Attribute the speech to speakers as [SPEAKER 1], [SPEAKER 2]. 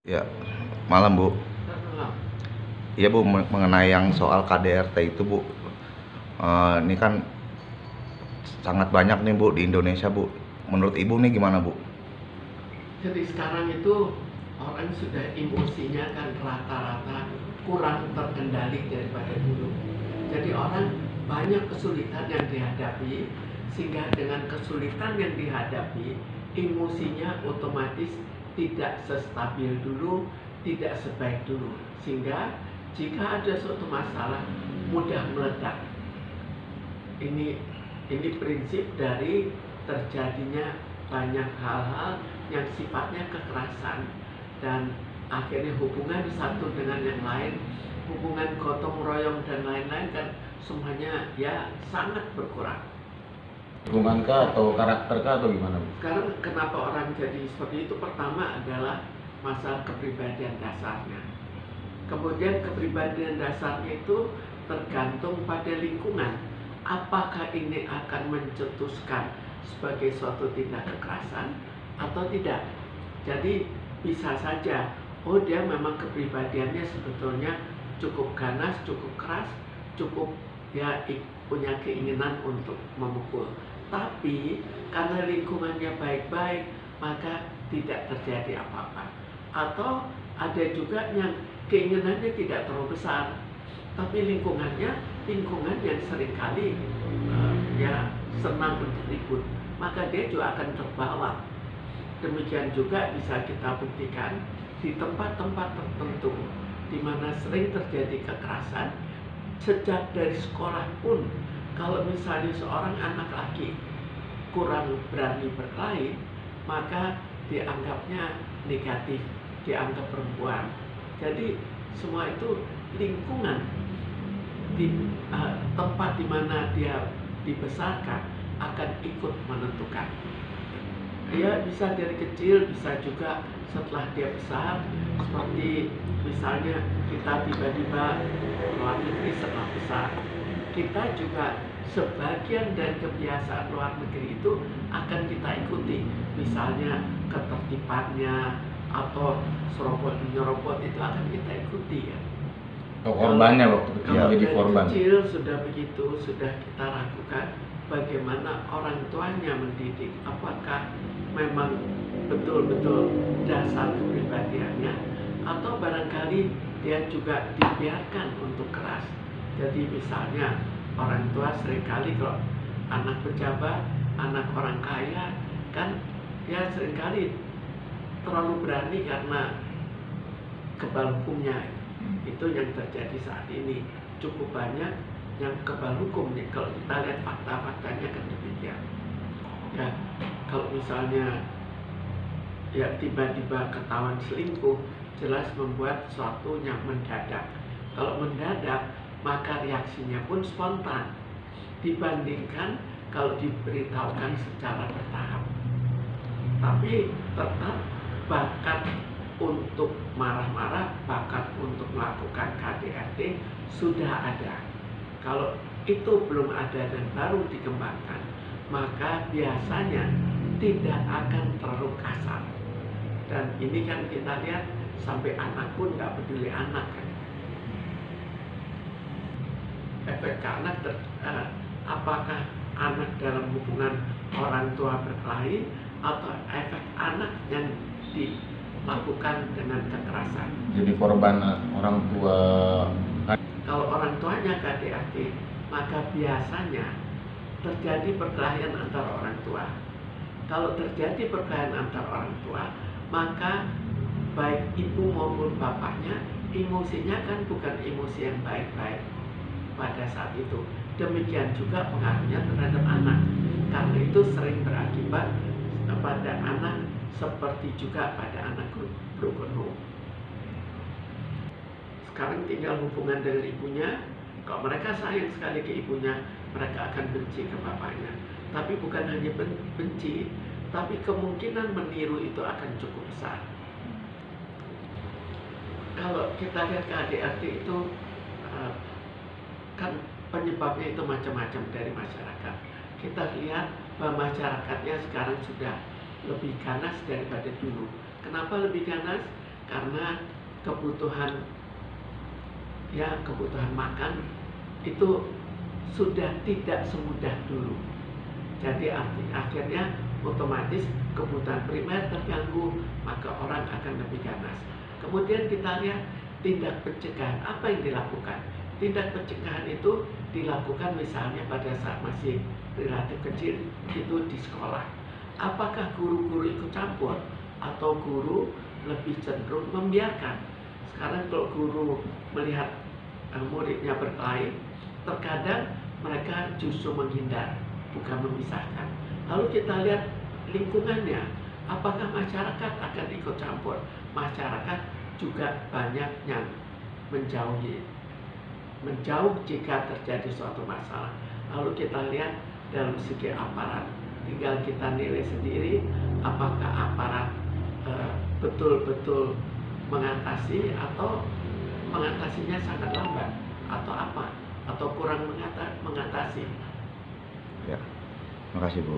[SPEAKER 1] Ya, malam Bu. Iya Bu, mengenai yang soal KDRT itu Bu, ini kan sangat banyak nih Bu di Indonesia Bu. Menurut Ibu nih gimana Bu?
[SPEAKER 2] Jadi sekarang itu orang sudah emosinya kan rata-rata kurang terkendali daripada dulu. Jadi orang banyak kesulitan yang dihadapi, sehingga dengan kesulitan yang dihadapi, emosinya otomatis tidak sestabil dulu, tidak sebaik dulu. Sehingga jika ada suatu masalah mudah meledak. Ini prinsip dari terjadinya banyak hal-hal yang sifatnya kekerasan, dan akhirnya hubungan satu dengan yang lain, hubungan gotong royong dan lain-lain kan semuanya ya sangat berkurang.
[SPEAKER 3] Hubungan kah atau karakter kah atau gimana Bu?
[SPEAKER 2] Sekarang kenapa orang jadi seperti itu? Pertama adalah masalah kepribadian dasarnya. Kemudian kepribadian dasarnya itu tergantung pada lingkungan. Apakah ini akan mencetuskan sebagai suatu tindak kekerasan atau tidak? Jadi bisa saja, oh dia memang kepribadiannya sebetulnya cukup ganas, cukup keras, cukup ya punya keinginan untuk memukul. Tapi karena lingkungannya baik-baik, maka tidak terjadi apa-apa. Atau ada juga yang keinginannya tidak terlalu besar, tapi lingkungan yang seringkali ya senang untuk ribut, maka dia juga akan terbawa. Demikian juga bisa kita buktikan di tempat-tempat tertentu di mana sering terjadi kekerasan. Sejak dari sekolah pun, kalau misalnya seorang anak laki kurang berani berkelahi, maka dianggapnya negatif, dianggap perempuan. Jadi semua itu lingkungan di tempat di mana dia dibesarkan akan ikut menentukan. Dia bisa dari kecil, bisa juga setelah dia besar. Seperti misalnya kita tiba-tiba luar negeri setelah besar, kita juga sebagian dari kebiasaan luar negeri itu akan kita ikuti. Misalnya ketertibannya atau serobot menyerobot itu akan kita ikuti ya.
[SPEAKER 3] Atau korbannya waktu kecil
[SPEAKER 2] Kalau
[SPEAKER 3] jadi
[SPEAKER 2] dari
[SPEAKER 3] korban.
[SPEAKER 2] kecil sudah begitu, sudah kita ragukan bagaimana orang tuanya mendidik, apakah memang betul-betul dasar kepribadiannya, atau barangkali dia juga dibiarkan untuk keras. Jadi misalnya orang tua seringkali kalau anak pejabat, anak orang kaya, kan dia seringkali terlalu berani karena kebal hukumnya. Itu yang terjadi saat ini, cukup banyak yang kebal hukum nih. Kalau kita lihat fakta-faktanya kan demikian ya. Kalau misalnya ya tiba-tiba ketahuan selingkuh, jelas membuat sesuatu yang mendadak. Kalau mendadak, maka reaksinya pun spontan dibandingkan kalau diberitahukan secara bertahap. Tapi tetap bakat untuk marah-marah, bakat untuk melakukan KDRT sudah ada. Kalau itu belum ada dan baru dikembangkan, maka biasanya tidak akan terlalu kasar. Dan ini kan kita lihat sampai anak pun nggak peduli anak kan. Efek ke anak, apakah anak dalam hubungan orang tua berkelahi atau efek anak yang dilakukan dengan kekerasan.
[SPEAKER 3] Jadi korban orang tua.
[SPEAKER 2] Kalau orang tuanya KDRT, maka biasanya terjadi perkelahian antara orang tua. Kalau terjadi perkelahian antara orang tua, maka baik ibu maupun bapaknya emosinya kan bukan emosi yang baik-baik pada saat itu. Demikian juga pengaruhnya terhadap anak. Karena itu sering berakibat pada anak seperti juga pada anak broken home. Sekarang tinggal hubungan dengan ibunya. Kalau mereka sayang sekali ke ibunya, mereka akan benci ke bapaknya. Tapi bukan hanya benci, tapi kemungkinan meniru itu akan cukup besar. Kalau kita lihat KDRT itu kan penyebabnya itu macam-macam dari masyarakat. Kita lihat bahwa masyarakatnya sekarang sudah lebih ganas daripada dulu. Kenapa lebih ganas? karena kebutuhan makan itu sudah tidak semudah dulu. Jadi akhirnya otomatis kebutuhan primer terganggu, maka orang akan lebih ganas. Kemudian kita lihat tindak pencegahan, apa yang dilakukan? Tindak pencegahan itu dilakukan misalnya pada saat masih relatif kecil, itu di sekolah. Apakah guru-guru ikut campur atau guru lebih cenderung membiarkan? Sekarang kalau guru melihat muridnya berkelahi, terkadang mereka justru menghindar, bukan memisahkan. Lalu kita lihat lingkungannya, apakah masyarakat akan ikut campur? Masyarakat juga banyak yang menjauh jika terjadi suatu masalah. Lalu kita lihat dalam segi aparat, tinggal kita nilai sendiri apakah aparat betul-betul mengatasi atau mengatasinya sangat lambat, atau apa, atau kurang mengatasi.
[SPEAKER 1] Ya, makasih Bu.